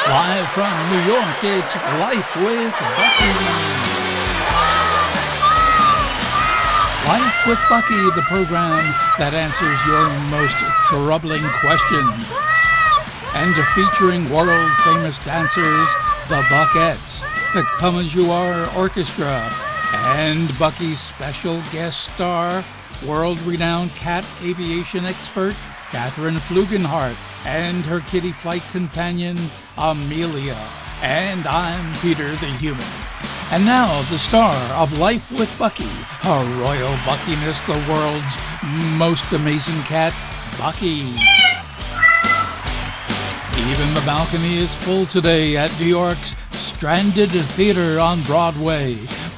Live from New York, it's Life-With-Bucky. Life-With-Bucky, the program that answers your most troubling questions. And featuring world-famous dancers, the Buckettes, the Come-As-You-Are Orchestra, and Bucky's special guest star, world-renowned cat aviation expert, Catherine Flugenhart, and her kitty flight companion, Amelia. And I'm Peter the Human. And now, the star of Life-With-Bucky, her royal buckiness, the world's most amazing cat, Bucky. Even the balcony is full today at New York's Stranded Theater on Broadway.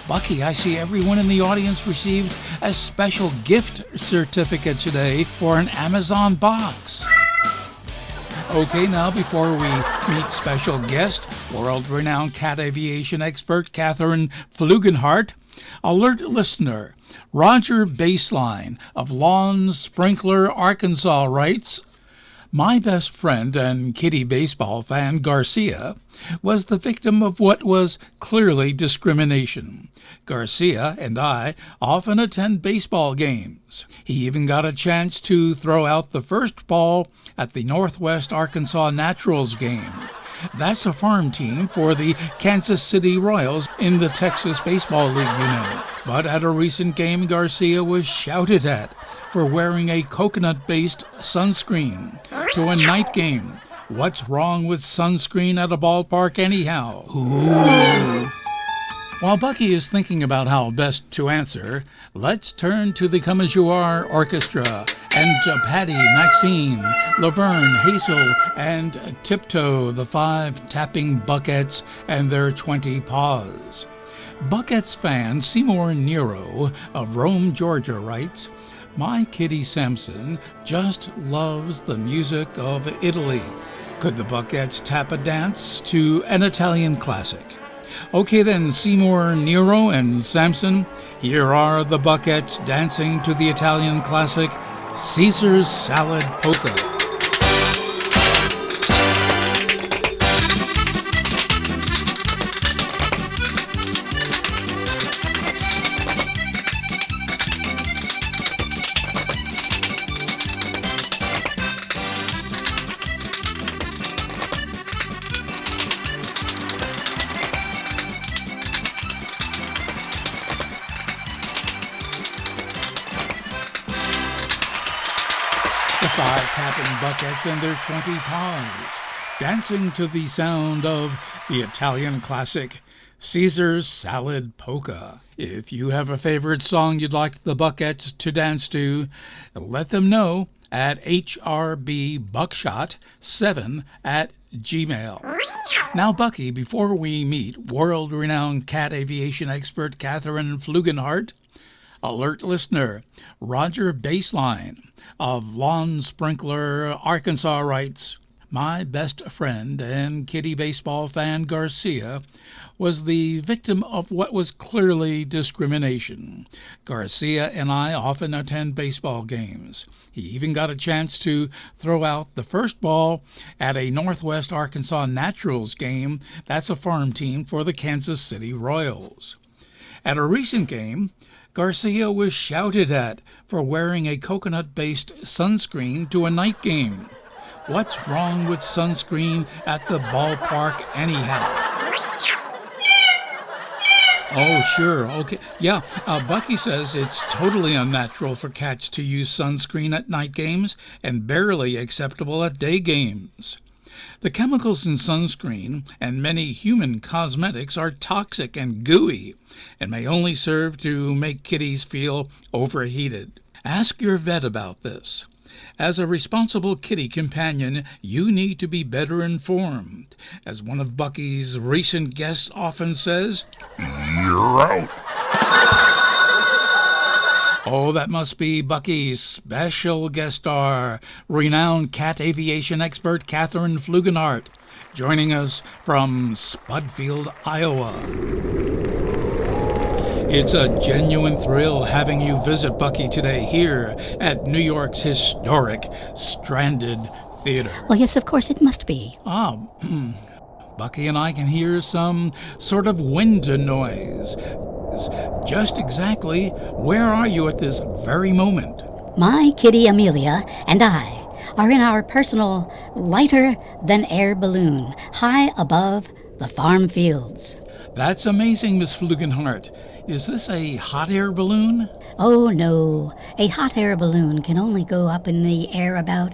Bucky, I see everyone in the audience received a special gift certificate today for an Amazon box. Okay, now before we meet special guest, world-renowned cat aviation expert Catherine Flugenhart, alert listener Roger Baseline of Lawn Sprinkler, Arkansas writes, "My best friend and kitty baseball fan, Garcia, was the victim of what was clearly discrimination. Garcia and I often attend baseball games. He even got a chance to throw out the first ball at the Northwest Arkansas Naturals game. That's a farm team for the Kansas City Royals in the Texas Baseball League, you know. But at a recent game, Garcia was shouted at for wearing a coconut-based sunscreen to a night game. What's wrong with sunscreen at a ballpark anyhow?" Ooh. While Bucky is thinking about how best to answer, let's turn to the Come-As-You-Are Orchestra and Patty, Maxine, Laverne, Hazel, and Tiptoe, the 5 tapping Buckettes and their 20 paws. Buckettes fan Seymour Nero of Rome, Georgia writes, "My kitty Samson just loves the music of Italy. Could the Buckettes tap a dance to an Italian classic?" Okay then, Seymour Nero and Samson, here are the Buckettes dancing to the Italian classic, Caesar's Salad Polka. Tapping Buckettes and their 20 paws, dancing to the sound of the Italian classic, Caesar's Salad Polka. If you have a favorite song you'd like the Buckettes to dance to, let them know at hrbbuckshot7@gmail. Now, Bucky, before we meet world-renowned cat aviation expert Catherine Flugenhart, alert listener Roger Baseline of Lawn Sprinkler, Arkansas writes, "My best friend and kitty baseball fan Garcia was the victim of what was clearly discrimination. Garcia and I often attend baseball games. He even got a chance to throw out the first ball at a Northwest Arkansas Naturals game. That's a farm team for the Kansas City Royals. At a recent game, Garcia was shouted at for wearing a coconut-based sunscreen to a night game. What's wrong with sunscreen at the ballpark anyhow?" Oh, sure. Okay. Yeah, Bucky says it's totally unnatural for cats to use sunscreen at night games and barely acceptable at day games. The chemicals in sunscreen and many human cosmetics are toxic and gooey and may only serve to make kitties feel overheated. Ask your vet about this. As a responsible kitty companion, you need to be better informed. As one of Bucky's recent guests often says, "You're out." Oh, that must be Bucky's special guest star, renowned cat aviation expert Catherine Flugenhart, joining us from Spudfield, Iowa. It's a genuine thrill having you visit Bucky today here at New York's historic Stranded Theater. Well, yes, of course it must be. Bucky and I can hear some sort of wind noise. Just exactly where are you at this very moment? My kitty Amelia and I are in our personal lighter-than-air balloon high above the farm fields. That's amazing, Miss Flugenhart. Is this a hot air balloon? Oh no, a hot air balloon can only go up in the air about,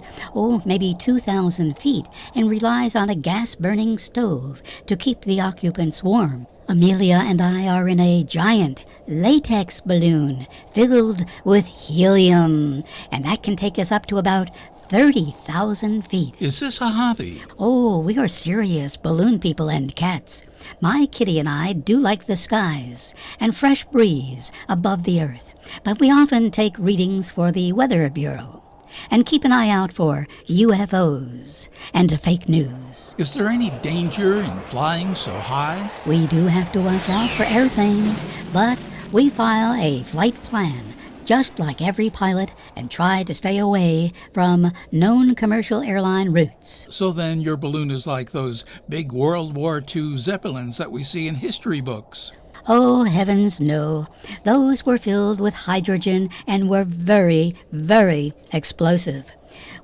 maybe 2,000 feet and relies on a gas-burning stove to keep the occupants warm. Amelia and I are in a giant latex balloon filled with helium, and that can take us up to about 30,000 feet. Is this a hobby? Oh, we are serious balloon people and cats. My kitty and I do like the skies and fresh breeze above the earth, but we often take readings for the Weather Bureau and keep an eye out for UFOs and fake news. Is there any danger in flying so high? We do have to watch out for airplanes, but we file a flight plan just like every pilot and try to stay away from known commercial airline routes. So then your balloon is like those big World War II Zeppelins that we see in history books. Oh, heavens no. Those were filled with hydrogen and were very, very explosive.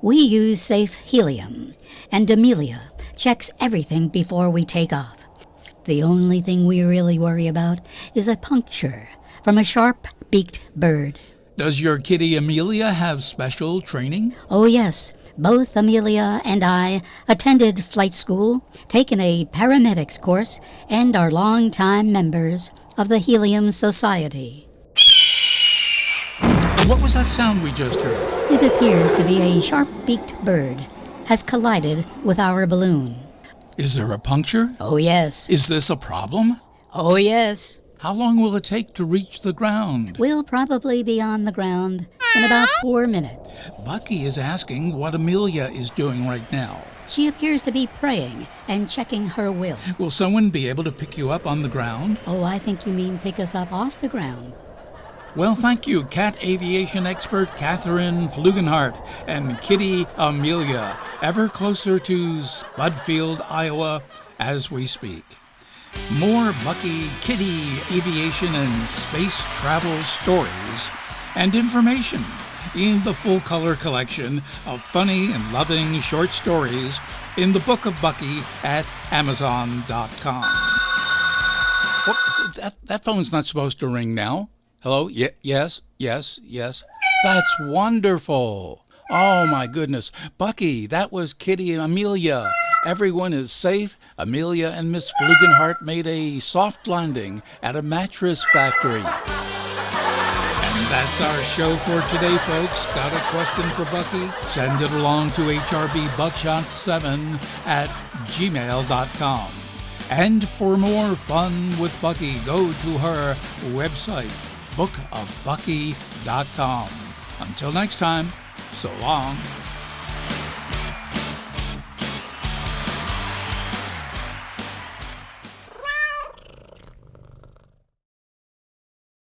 We use safe helium, and Amelia checks everything before we take off. The only thing we really worry about is a puncture from a sharp-beaked bird. Does your kitty Amelia have special training? Oh yes, both Amelia and I attended flight school, taken a paramedics course, and are longtime members of the Helium Society. What was that sound we just heard? It appears to be a sharp-beaked bird has collided with our balloon. Is there a puncture? Oh yes. Is this a problem? Oh yes. How long will it take to reach the ground? We'll probably be on the ground in about 4 minutes. Bucky is asking what Amelia is doing right now. She appears to be praying and checking her will. Will someone be able to pick you up on the ground? Oh, I think you mean pick us up off the ground. Well, thank you, cat aviation expert Catherine Flugenhart and kitty Amelia, ever closer to Spudfield, Iowa, as we speak. More Bucky, kitty, aviation, and space travel stories and information in the full-color collection of funny and loving short stories in the Book of Bucky at Amazon.com. That phone's not supposed to ring now. Hello? Yes. That's wonderful. Oh, my goodness. Bucky, that was Kitty and Amelia. Everyone is safe. Amelia and Miss Flugenhart made a soft landing at a mattress factory. And that's our show for today, folks. Got a question for Bucky? Send it along to hrbbuckshot7@gmail.com. And for more fun with Bucky, go to her website, bookofbucky.com. Until next time, so long.